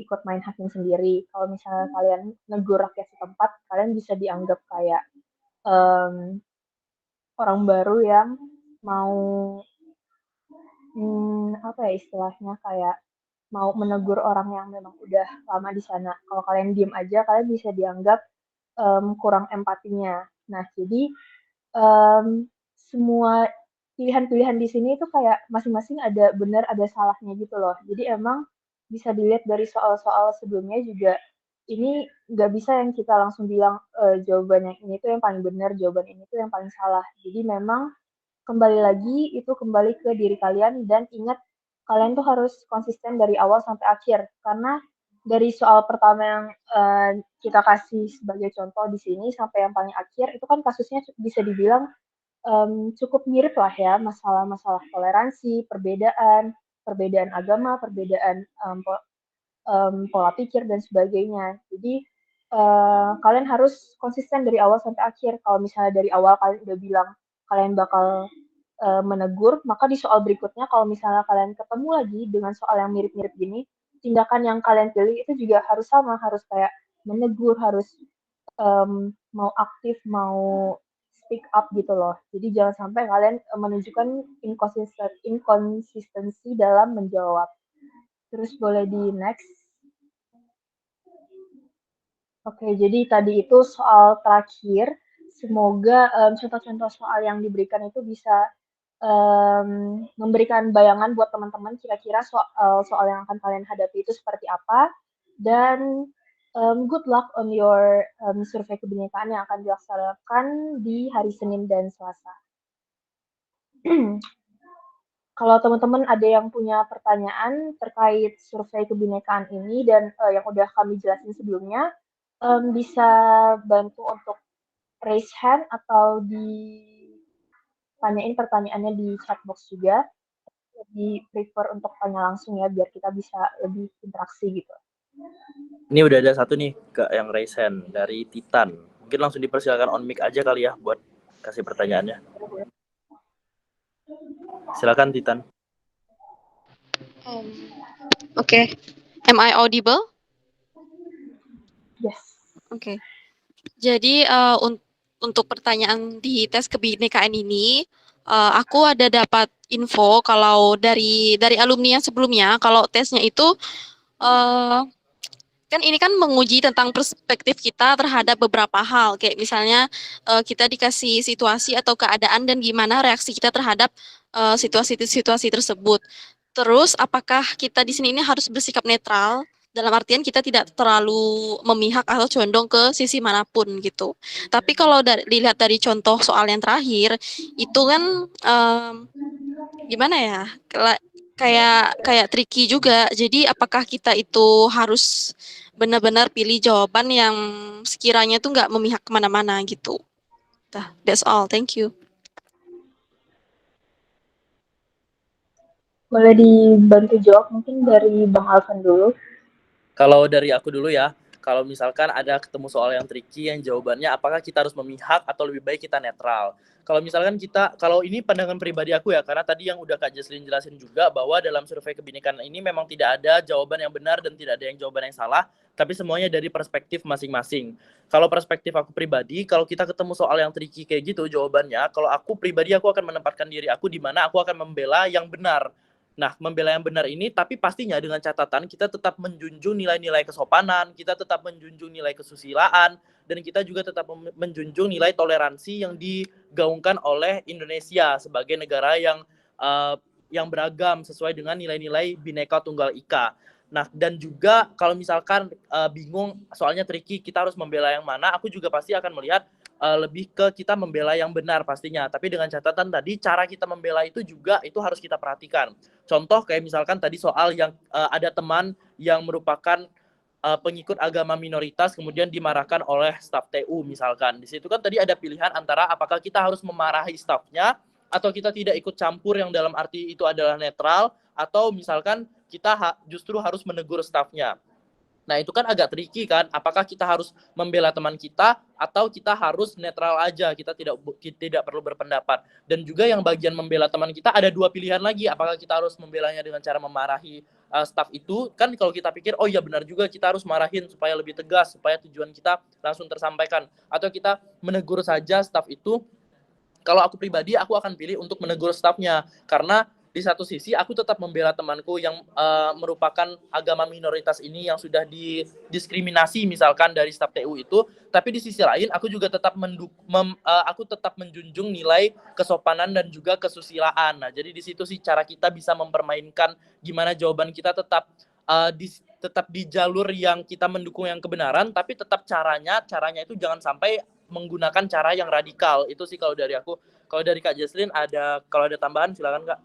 ikut main hakim sendiri. Kalau misalnya kalian negur rakyat setempat, kalian bisa dianggap kayak um, orang baru yang mau apa ya istilahnya kayak mau menegur orang yang memang udah lama di sana. Kalau kalian diem aja, kalian bisa dianggap kurang empatinya. Nah, jadi semua pilihan-pilihan di sini itu kayak masing-masing ada benar ada salahnya gitu loh. Jadi emang bisa dilihat dari soal-soal sebelumnya juga, ini nggak bisa yang kita langsung bilang jawaban yang ini tuh yang paling benar, jawaban ini tuh yang paling salah. Jadi memang kembali lagi itu kembali ke diri kalian dan ingat kalian tuh harus konsisten dari awal sampai akhir karena dari soal pertama yang kita kasih sebagai contoh di sini sampai yang paling akhir itu kan kasusnya bisa dibilang cukup mirip lah ya masalah-masalah toleransi, perbedaan, perbedaan agama, perbedaan pola pikir dan sebagainya. Jadi kalian harus konsisten dari awal sampai akhir. Kalau misalnya dari awal kalian udah bilang kalian bakal menegur, maka di soal berikutnya kalau misalnya kalian ketemu lagi dengan soal yang mirip-mirip gini, tindakan yang kalian pilih itu juga harus sama, harus kayak menegur, harus mau aktif, mau speak up gitu loh. Jadi jangan sampai kalian menunjukkan inkonsistensi dalam menjawab. Terus boleh di next. Oke, jadi tadi itu soal terakhir. Semoga contoh-contoh soal yang diberikan itu bisa memberikan bayangan buat teman-teman kira-kira soal yang akan kalian hadapi itu seperti apa. Dan good luck on your survei kebinekaan yang akan dilaksanakan di hari Senin dan Selasa. Kalau teman-teman ada yang punya pertanyaan terkait survei kebinekaan ini dan yang udah kami jelasin sebelumnya, bisa bantu untuk raise hand atau ditanyain pertanyaannya di chat box juga. Lebih prefer untuk tanya langsung ya, biar kita bisa lebih interaksi gitu. Ini udah ada satu nih yang raise hand dari Titan. Mungkin langsung dipersilakan on mic aja kali ya buat kasih pertanyaannya. Silakan Titan. Okay. Am I audible? Yes. Oke. Jadi untuk pertanyaan di tes kebinekaan ini, aku ada dapat info kalau dari alumni yang sebelumnya, kalau tesnya itu kan ini kan menguji tentang perspektif kita terhadap beberapa hal, kayak misalnya kita dikasih situasi atau keadaan dan gimana reaksi kita terhadap situasi-situasi tersebut. Terus apakah kita di sini ini harus bersikap netral? Dalam artian kita tidak terlalu memihak atau condong ke sisi manapun gitu. Tapi kalau dilihat dari contoh soal yang terakhir, itu kan gimana ya? Kayak tricky juga. Jadi apakah kita itu harus benar-benar pilih jawaban yang sekiranya tuh nggak memihak kemana-mana gitu. That's all. Thank you. Boleh dibantu jawab mungkin dari Bang Alvan dulu. Kalau dari aku dulu ya, kalau misalkan ada ketemu soal yang tricky yang jawabannya apakah kita harus memihak atau lebih baik kita netral. Kalau misalkan kalau ini pandangan pribadi aku ya, karena tadi yang udah Kak Jesslyn jelasin juga bahwa dalam survei kebinekaan ini memang tidak ada jawaban yang benar dan tidak ada yang jawaban yang salah, tapi semuanya dari perspektif masing-masing. Kalau perspektif aku pribadi, kalau kita ketemu soal yang tricky kayak gitu jawabannya, kalau aku pribadi aku akan menempatkan diri aku di mana aku akan membela yang benar. Nah, membela yang benar ini, tapi pastinya dengan catatan kita tetap menjunjung nilai-nilai kesopanan, kita tetap menjunjung nilai kesusilaan, dan kita juga tetap menjunjung nilai toleransi yang digaungkan oleh Indonesia sebagai negara yang beragam sesuai dengan nilai-nilai Bhinneka Tunggal Ika. Nah, dan juga kalau misalkan bingung, soalnya tricky, kita harus membela yang mana, aku juga pasti akan melihat lebih ke kita membela yang benar pastinya. Tapi dengan catatan tadi, cara kita membela itu juga itu harus kita perhatikan. Contoh kayak misalkan tadi soal yang ada teman yang merupakan pengikut agama minoritas kemudian dimarahkan oleh staf TU misalkan. Di situ kan tadi ada pilihan antara apakah kita harus memarahi stafnya atau kita tidak ikut campur yang dalam arti itu adalah netral, atau misalkan kita justru harus menegur stafnya. Nah, itu kan agak tricky kan, apakah kita harus membela teman kita atau kita harus netral aja, kita tidak perlu berpendapat. Dan juga yang bagian membela teman kita ada dua pilihan lagi, apakah kita harus membelanya dengan cara memarahi staf itu, kan kalau kita pikir oh iya benar juga kita harus marahin supaya lebih tegas, supaya tujuan kita langsung tersampaikan, atau kita menegur saja staf itu. Kalau aku pribadi, aku akan pilih untuk menegur stafnya, karena di satu sisi aku tetap membela temanku yang merupakan agama minoritas ini yang sudah didiskriminasi misalkan dari staf TU itu, tapi di sisi lain aku juga tetap aku tetap menjunjung nilai kesopanan dan juga kesusilaan. Nah, jadi di situ sih cara kita bisa mempermainkan gimana jawaban kita tetap tetap di jalur yang kita mendukung yang kebenaran, tapi tetap caranya itu jangan sampai menggunakan cara yang radikal. Itu sih kalau dari aku. Kalau dari Kak Jesslyn kalau ada tambahan silakan Kak.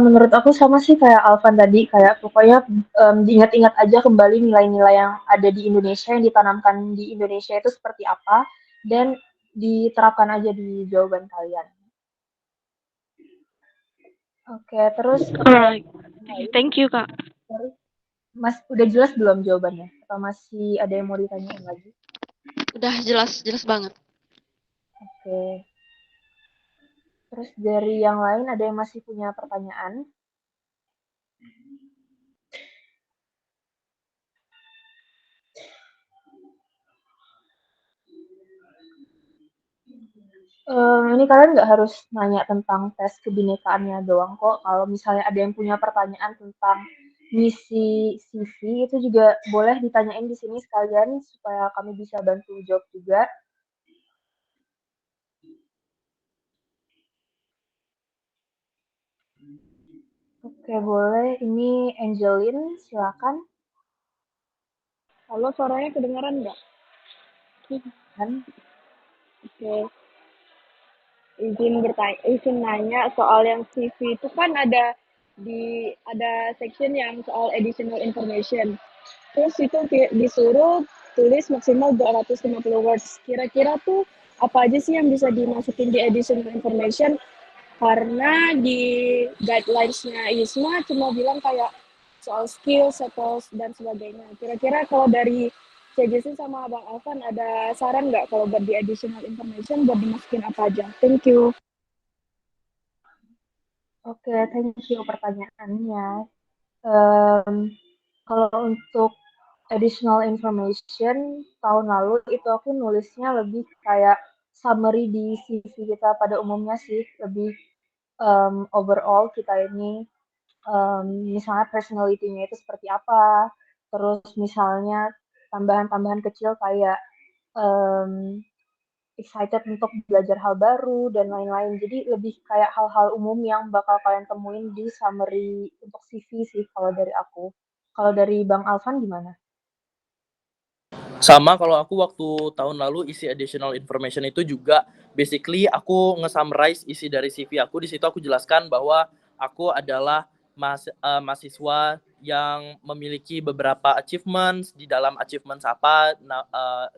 Menurut aku sama sih kayak Alvan tadi, kayak pokoknya diingat-ingat aja kembali nilai-nilai yang ada di Indonesia, yang ditanamkan di Indonesia itu seperti apa, dan diterapkan aja di jawaban kalian. Oke, terus Alright. Thank you, Kak. Mas udah jelas belum jawabannya? Atau masih ada yang mau ditanyain lagi? Udah jelas banget. Oke. Terus dari yang lain ada yang masih punya pertanyaan? Ini kalian nggak harus nanya tentang tes kebinekaannya doang kok. Kalau misalnya ada yang punya pertanyaan tentang misi CV itu juga boleh ditanyain di sini sekalian supaya kami bisa bantu jawab juga. Oke, boleh. Ini Angelin, silakan. Halo, suaranya kedengaran nggak? Kan? Oke. Izin nanya soal yang CV itu kan ada section yang soal additional information. Terus itu disuruh tulis maksimal 250 words. Kira-kira tuh apa aja sih yang bisa dimasukin di additional information? Karena di guidelines-nya ISMA cuma bilang kayak soal skills dan sebagainya. Kira-kira kalau dari CJC sama Bang Alvan ada saran nggak kalau buat di additional information buat dimasukin apa aja? Thank you. Oke, thank you pertanyaannya. Kalau untuk additional information, tahun lalu itu aku nulisnya lebih kayak summary di CV kita pada umumnya sih, lebih overall kita ini misalnya personality-nya itu seperti apa, terus misalnya tambahan-tambahan kecil kayak excited untuk belajar hal baru dan lain-lain. Jadi lebih kayak hal-hal umum yang bakal kalian temuin di summary untuk CV sih kalau dari aku. Kalau dari Bang Alvan gimana? Sama, kalau aku waktu tahun lalu isi additional information itu juga basically aku nge-summarize isi dari CV aku. Di situ aku jelaskan bahwa aku adalah mahasiswa yang memiliki beberapa achievements. Di dalam achievements apa,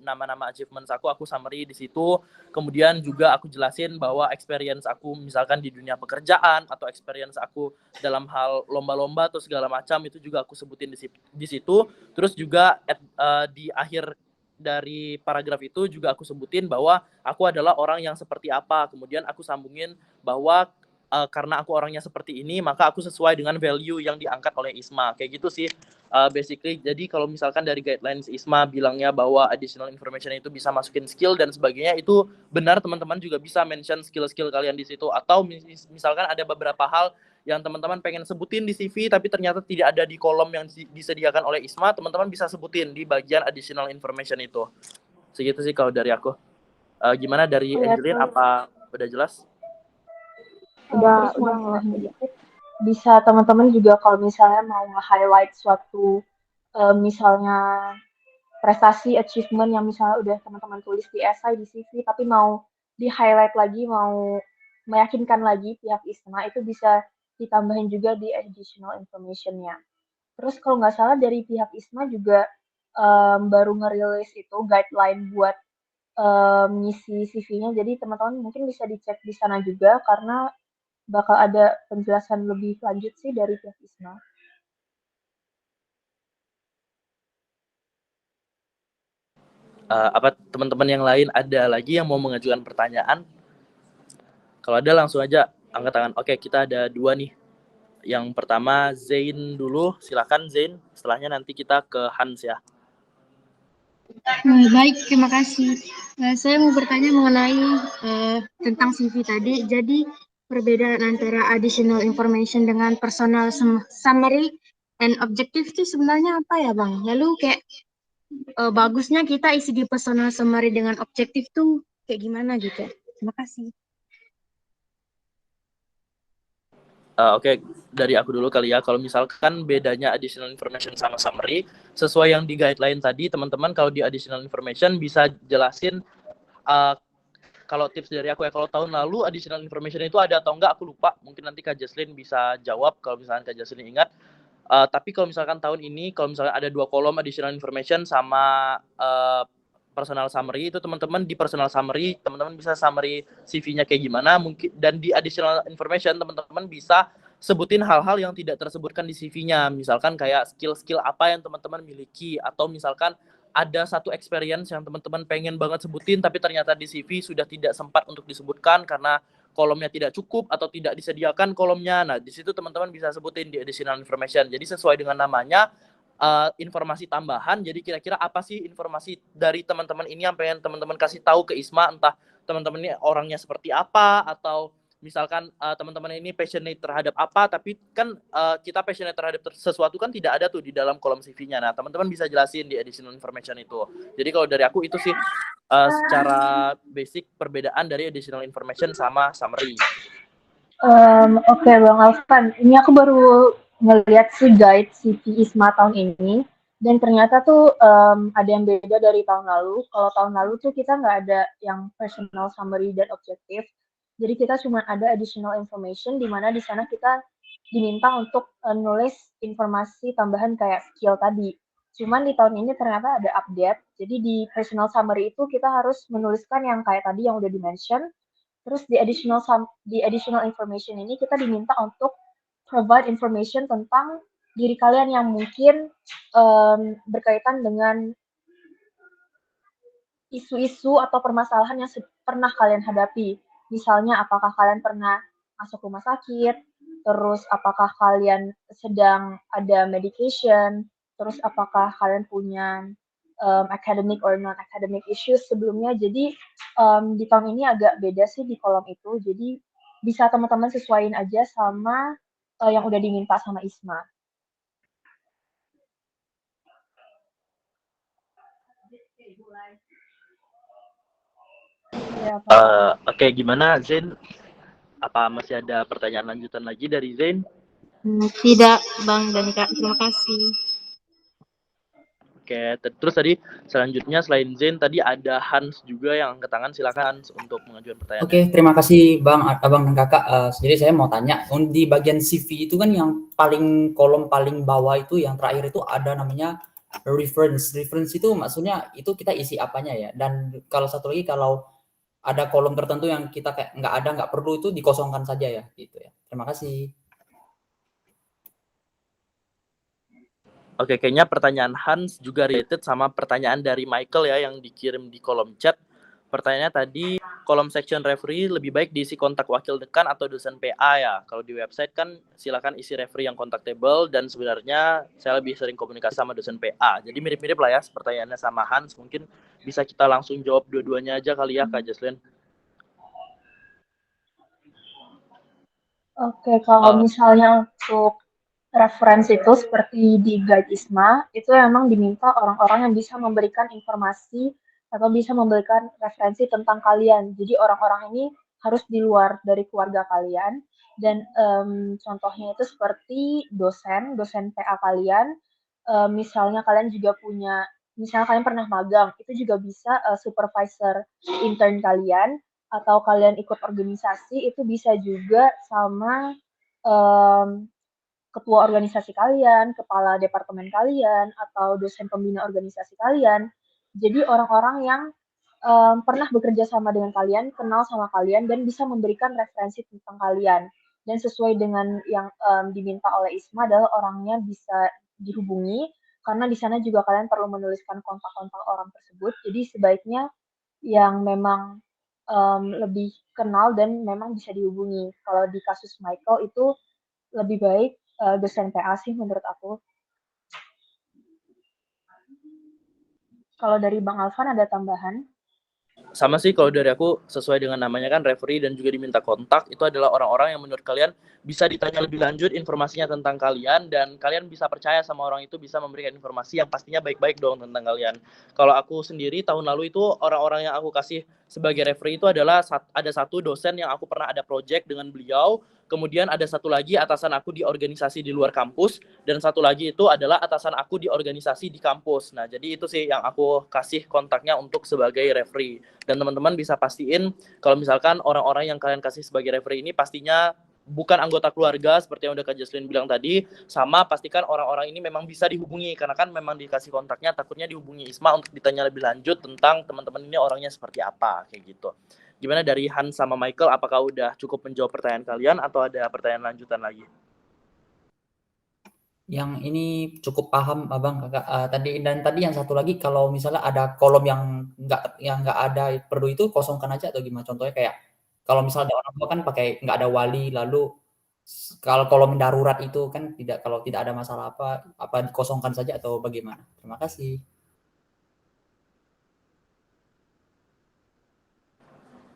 nama-nama achievements aku summary di situ. Kemudian juga aku jelasin bahwa experience aku misalkan di dunia pekerjaan atau experience aku dalam hal lomba-lomba atau segala macam itu juga aku sebutin di situ. Terus juga di akhir dari paragraf itu juga aku sebutin bahwa aku adalah orang yang seperti apa. Kemudian aku sambungin bahwa karena aku orangnya seperti ini, maka aku sesuai dengan value yang diangkat oleh ISMA. Kayak gitu sih basically. Jadi kalau misalkan dari guidelines ISMA bilangnya bahwa additional information itu bisa masukin skill dan sebagainya, itu benar, teman-teman juga bisa mention skill-skill kalian di situ. Atau misalkan ada beberapa hal yang teman-teman pengen sebutin di CV tapi ternyata tidak ada di kolom yang disediakan oleh ISMA, teman-teman bisa sebutin di bagian additional information itu. Segitu sih kalau dari aku. Gimana dari Angelin, apa udah jelas? Terus mau nambahin dikit, bisa teman-teman juga kalau misalnya mau nge-highlight suatu misalnya prestasi, achievement yang misalnya udah teman-teman tulis di essay, di CV, tapi mau di-highlight lagi, mau meyakinkan lagi pihak ISMA, itu bisa ditambahin juga di additional information-nya. Terus kalau nggak salah dari pihak ISMA juga baru ngerilis itu guideline buat ngisi CV-nya, jadi teman-teman mungkin bisa dicek di sana juga karena bakal ada penjelasan lebih lanjut sih dari pihak ISMA. Apa teman-teman yang lain ada lagi yang mau mengajukan pertanyaan? Kalau ada langsung aja angkat tangan. Oke, kita ada 2 nih. Yang pertama Zain dulu, silakan Zain. Setelahnya nanti kita ke Hans ya. Baik, terima kasih. Saya mau bertanya mengenai tentang CV tadi. Jadi perbedaan antara additional information dengan personal summary and objective itu sebenarnya apa ya, Bang? Lalu kayak bagusnya kita isi di personal summary dengan objektif tuh kayak gimana gitu? Terima kasih. Oke, dari aku dulu kali ya. Kalau misalkan bedanya additional information sama summary, sesuai yang di guideline tadi, teman-teman kalau di additional information bisa jelasin kalau tips dari aku ya, kalau tahun lalu additional information itu ada atau enggak aku lupa. Mungkin nanti Kak Jaslyn bisa jawab kalau misalkan Kak Jaslyn ingat. Tapi kalau misalkan tahun ini, kalau misalkan ada 2 kolom additional information sama personal summary, itu teman-teman di personal summary, teman-teman bisa summary CV-nya kayak gimana, mungkin, dan di additional information teman-teman bisa sebutin hal-hal yang tidak tersebutkan di CV-nya, misalkan kayak skill-skill apa yang teman-teman miliki, atau misalkan ada satu experience yang teman-teman pengen banget sebutin tapi ternyata di CV sudah tidak sempat untuk disebutkan karena kolomnya tidak cukup atau tidak disediakan kolomnya. Nah, di situ teman-teman bisa sebutin di additional information. Jadi sesuai dengan namanya, informasi tambahan. Jadi kira-kira apa sih informasi dari teman-teman ini yang pengen teman-teman kasih tahu ke Isma, entah teman-teman ini orangnya seperti apa, atau misalkan teman-teman ini passionate terhadap apa, tapi kan kita passionate terhadap sesuatu kan tidak ada tuh di dalam kolom CV-nya. Nah, teman-teman bisa jelasin di additional information itu. Jadi kalau dari aku itu sih secara basic perbedaan dari additional information sama summary. Oke, Bang Alvan, ini aku baru ngeliat si guide CV ISMA tahun ini, dan ternyata tuh ada yang beda dari tahun lalu. Kalau tahun lalu tuh kita nggak ada yang personal summary dan objektif, jadi kita cuma ada additional information, di mana di sana kita diminta untuk nulis informasi tambahan kayak skill tadi. Cuman di tahun ini ternyata ada update, jadi di personal summary itu kita harus menuliskan yang kayak tadi yang udah di-mention. Terus di additional information ini kita diminta untuk provide information tentang diri kalian yang mungkin berkaitan dengan isu-isu atau permasalahan yang pernah kalian hadapi. Misalnya, apakah kalian pernah masuk rumah sakit, terus apakah kalian sedang ada medication, terus apakah kalian punya academic or non-academic issues sebelumnya. Jadi di tahun ini agak beda sih di kolom itu. Jadi bisa teman-teman sesuaiin aja sama yang udah diminta sama Isma. Ya, Oke, gimana Zain? Apa masih ada pertanyaan lanjutan lagi dari Zain? Tidak, Bang dan Kak. Terima kasih. Oke, terus tadi selanjutnya selain Zain tadi ada Hans juga yang angkat tangan. Silakan Hans untuk mengajukan pertanyaan. Oke, terima kasih Bang, Abang dan Kakak. Jadi saya mau tanya, di bagian CV itu kan yang kolom paling bawah itu yang terakhir itu ada namanya reference. Reference itu maksudnya itu kita isi apanya ya? Dan kalau satu lagi, kalau ada kolom tertentu yang kita kayak nggak perlu, itu dikosongkan saja ya, gitu ya. Terima kasih. Oke, kayaknya pertanyaan Hans juga related sama pertanyaan dari Michael ya yang dikirim di kolom chat. Pertanyaannya tadi, kolom section referee lebih baik diisi kontak wakil dekan atau dosen PA ya. Kalau di website kan silakan isi referee yang contactable, dan sebenarnya saya lebih sering komunikasi sama dosen PA. Jadi mirip-mirip lah ya pertanyaannya sama Hans. Mungkin bisa kita langsung jawab dua-duanya aja kali ya Kak Jaslyn. Oke, kalau misalnya untuk referensi itu seperti di Guide ISMA, itu memang diminta orang-orang yang bisa memberikan informasi atau bisa memberikan referensi tentang kalian. Jadi orang-orang ini harus di luar dari keluarga kalian, dan contohnya itu seperti dosen PA kalian, misalnya kalian juga punya, misalnya kalian pernah magang, itu juga bisa supervisor intern kalian, atau kalian ikut organisasi, itu bisa juga sama ketua organisasi kalian, kepala departemen kalian, atau dosen pembina organisasi kalian. Jadi orang-orang yang pernah bekerja sama dengan kalian, kenal sama kalian, dan bisa memberikan referensi tentang kalian. Dan sesuai dengan yang diminta oleh ISMA adalah orangnya bisa dihubungi, karena di sana juga kalian perlu menuliskan kontak-kontak orang tersebut. Jadi sebaiknya yang memang lebih kenal dan memang bisa dihubungi. Kalau di kasus Michael itu lebih baik dosen PA sih menurut aku. Kalau dari Bang Alvan ada tambahan? Sama sih kalau dari aku, sesuai dengan namanya kan referee dan juga diminta kontak, itu adalah orang-orang yang menurut kalian bisa ditanya lebih lanjut informasinya tentang kalian, dan kalian bisa percaya sama orang itu bisa memberikan informasi yang pastinya baik-baik dong tentang kalian. Kalau aku sendiri tahun lalu itu orang-orang yang aku kasih sebagai referee itu adalah ada satu dosen yang aku pernah ada project dengan beliau. kemudian ada satu lagi atasan aku di organisasi di luar kampus, dan satu lagi itu adalah atasan aku di organisasi di kampus. Nah, jadi itu sih yang aku kasih kontaknya untuk sebagai referee. Dan teman-teman bisa pastiin kalau misalkan orang-orang yang kalian kasih sebagai referee ini pastinya bukan anggota keluarga seperti yang udah Kak Jesslyn bilang tadi, sama pastikan orang-orang ini memang bisa dihubungi, karena kan memang dikasih kontaknya takutnya dihubungi Isma untuk ditanya lebih lanjut tentang teman-teman ini orangnya seperti apa, kayak gitu. Gimana dari Hans sama Michael, apakah udah cukup menjawab pertanyaan kalian atau ada pertanyaan lanjutan lagi? Yang ini cukup paham Abang Kakak. Tadi yang satu lagi, kalau misalnya ada kolom yang nggak ada perlu itu kosongkan aja atau gimana? Contohnya kayak kalau misalnya ada orang tua kan pakai nggak ada wali, lalu kalau kolom darurat itu kan kalau tidak ada masalah apa dikosongkan saja atau bagaimana? Terima kasih.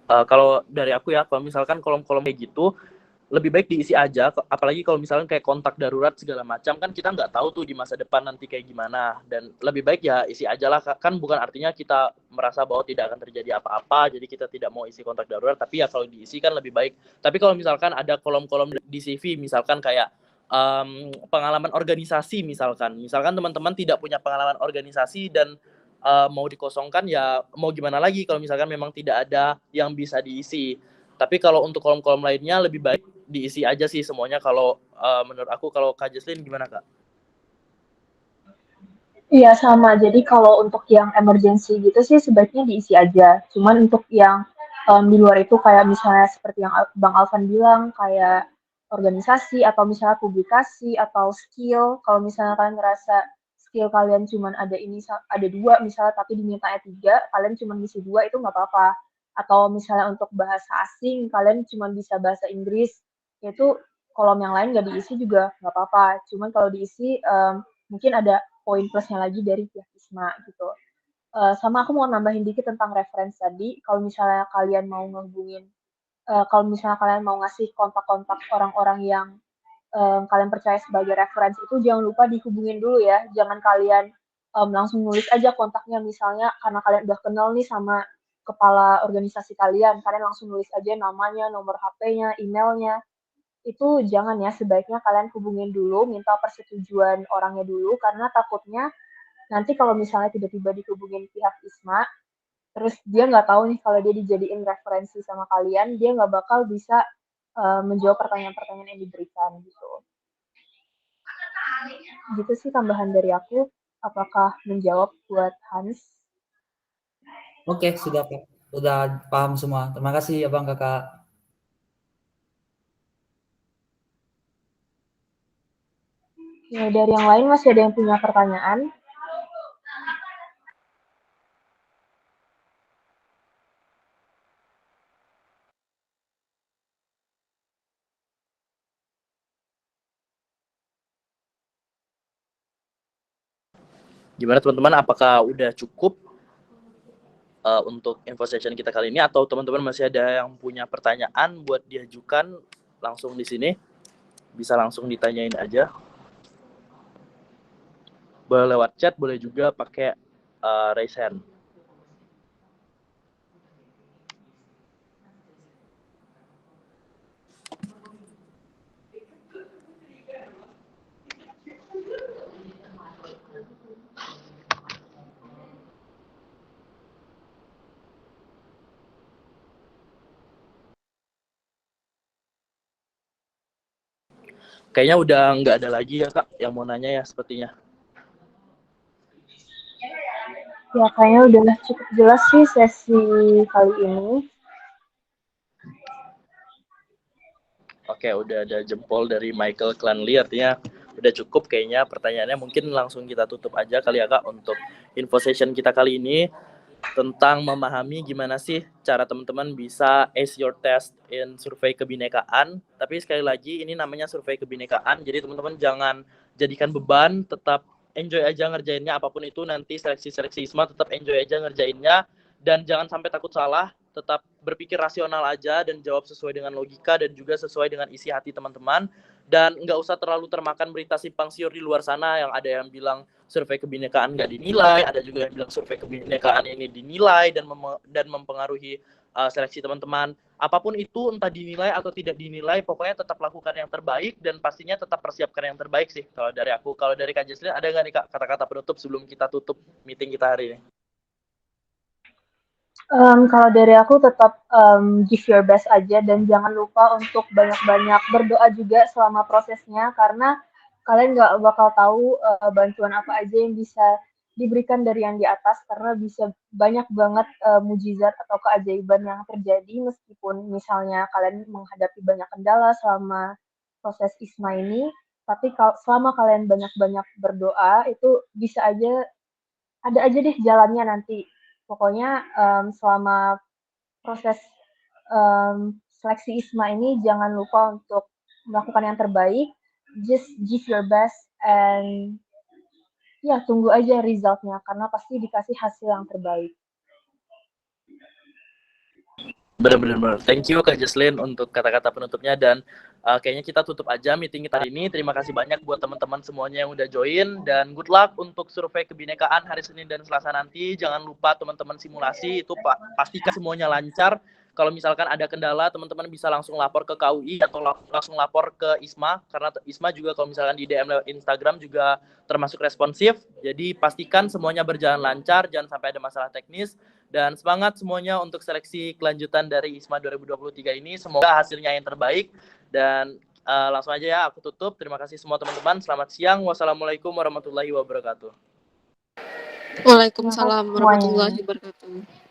Kalau dari aku ya, kalau misalkan kolom-kolom kayak gitu lebih baik diisi aja, apalagi kalau misalnya kayak kontak darurat segala macam, kan kita nggak tahu tuh di masa depan nanti kayak gimana, dan lebih baik ya isi aja lah, kan bukan artinya kita merasa bahwa tidak akan terjadi apa-apa jadi kita tidak mau isi kontak darurat, tapi ya kalau diisi kan lebih baik. Tapi kalau misalkan ada kolom-kolom di CV, misalkan kayak pengalaman organisasi, misalkan teman-teman tidak punya pengalaman organisasi dan mau dikosongkan, ya mau gimana lagi kalau misalkan memang tidak ada yang bisa diisi. Tapi kalau untuk kolom-kolom lainnya lebih baik diisi aja sih semuanya. Kalau menurut aku, kalau Kak Jesslyn gimana Kak? Iya sama, jadi kalau untuk yang emergency gitu sih sebaiknya diisi aja. Cuman untuk yang di luar itu kayak misalnya seperti yang Bang Alvan bilang, kayak organisasi atau misalnya publikasi atau skill, kalau misalnya kalian ngerasa skill kalian cuman ada 2 misalnya tapi dimintanya 3, kalian cuma ngisi 2 itu nggak apa-apa. Atau misalnya untuk bahasa asing, kalian cuma bisa bahasa Inggris, itu kolom yang lain nggak diisi juga nggak apa-apa. Cuman kalau diisi mungkin ada poin plusnya lagi dari pihak ISMA gitu. Sama aku mau nambahin dikit tentang referensi tadi. Kalau misalnya kalian mau kalau misalnya kalian mau ngasih kontak-kontak orang-orang yang kalian percaya sebagai referensi itu, jangan lupa dihubungin dulu ya. Jangan kalian langsung nulis aja kontaknya, misalnya karena kalian udah kenal nih sama kepala organisasi kalian langsung nulis aja namanya, nomor HP-nya, emailnya. Itu jangan ya, sebaiknya kalian hubungin dulu, minta persetujuan orangnya dulu, karena takutnya nanti kalau misalnya tiba-tiba dihubungin pihak ISMA, terus dia nggak tahu nih kalau dia dijadiin referensi sama kalian, dia nggak bakal bisa menjawab pertanyaan-pertanyaan yang diberikan gitu. Gitu sih tambahan dari aku. Apakah menjawab buat Hans? Oke, sudah paham semua. Terima kasih Abang Kakak. Ya, dari yang lain masih ada yang punya pertanyaan? Gimana teman-teman, apakah udah cukup untuk info session kita kali ini, atau teman-teman masih ada yang punya pertanyaan buat diajukan langsung di sini? Bisa langsung ditanyain aja. Boleh lewat chat, boleh juga pakai raise hand. Kayaknya udah nggak ada lagi ya Kak yang mau nanya ya sepertinya. Ya kayaknya udah cukup jelas sih sesi kali ini. Oke, udah ada jempol dari Michael Clanley, artinya udah cukup kayaknya pertanyaannya. Mungkin langsung kita tutup aja kali ya Kak untuk info session kita kali ini tentang memahami gimana sih cara teman-teman bisa ace your test in survei kebinekaan. Tapi sekali lagi ini namanya survei kebinekaan, jadi teman-teman jangan jadikan beban, tetap enjoy aja ngerjainnya, apapun itu nanti seleksi ISMA tetap enjoy aja ngerjainnya, dan jangan sampai takut salah, tetap berpikir rasional aja dan jawab sesuai dengan logika dan juga sesuai dengan isi hati teman-teman. Dan nggak usah terlalu termakan berita simpang siur di luar sana yang ada yang bilang survei kebinekaan nggak dinilai, ada juga yang bilang survei kebinekaan ini dinilai dan mempengaruhi seleksi teman-teman. Apapun itu, entah dinilai atau tidak dinilai, pokoknya tetap lakukan yang terbaik dan pastinya tetap persiapkan yang terbaik sih kalau dari aku. Kalau dari Kak Jesslyn, ada nggak nih Kak kata-kata penutup sebelum kita tutup meeting kita hari ini? Kalau dari aku tetap give your best aja dan jangan lupa untuk banyak-banyak berdoa juga selama prosesnya karena kalian nggak bakal tahu bantuan apa aja yang bisa diberikan dari yang di atas karena bisa banyak banget mujizat atau keajaiban yang terjadi meskipun misalnya kalian menghadapi banyak kendala selama proses ISMA ini, tapi selama kalian banyak-banyak berdoa itu bisa aja ada aja deh jalannya nanti. Pokoknya selama proses seleksi ISMA ini jangan lupa untuk melakukan yang terbaik, just give your best and ya tunggu aja resultnya karena pasti dikasih hasil yang terbaik. Benar-benar. Thank you Kak Jesslyn untuk kata-kata penutupnya dan kayaknya kita tutup aja meeting kita hari ini. Terima kasih banyak buat teman-teman semuanya yang udah join dan good luck untuk survei kebinekaan hari Senin dan Selasa nanti. Jangan lupa teman-teman simulasi itu pastikan semuanya lancar. Kalau misalkan ada kendala, teman-teman bisa langsung lapor ke KUI atau langsung lapor ke ISMA karena ISMA juga kalau misalkan di DM lewat Instagram juga termasuk responsif. Jadi pastikan semuanya berjalan lancar, jangan sampai ada masalah teknis. Dan semangat semuanya untuk seleksi kelanjutan dari ISMA 2023 ini. Semoga hasilnya yang terbaik. Dan langsung aja ya aku tutup. Terima kasih semua teman-teman. Selamat siang. Wassalamualaikum warahmatullahi wabarakatuh. Waalaikumsalam warahmatullahi wabarakatuh.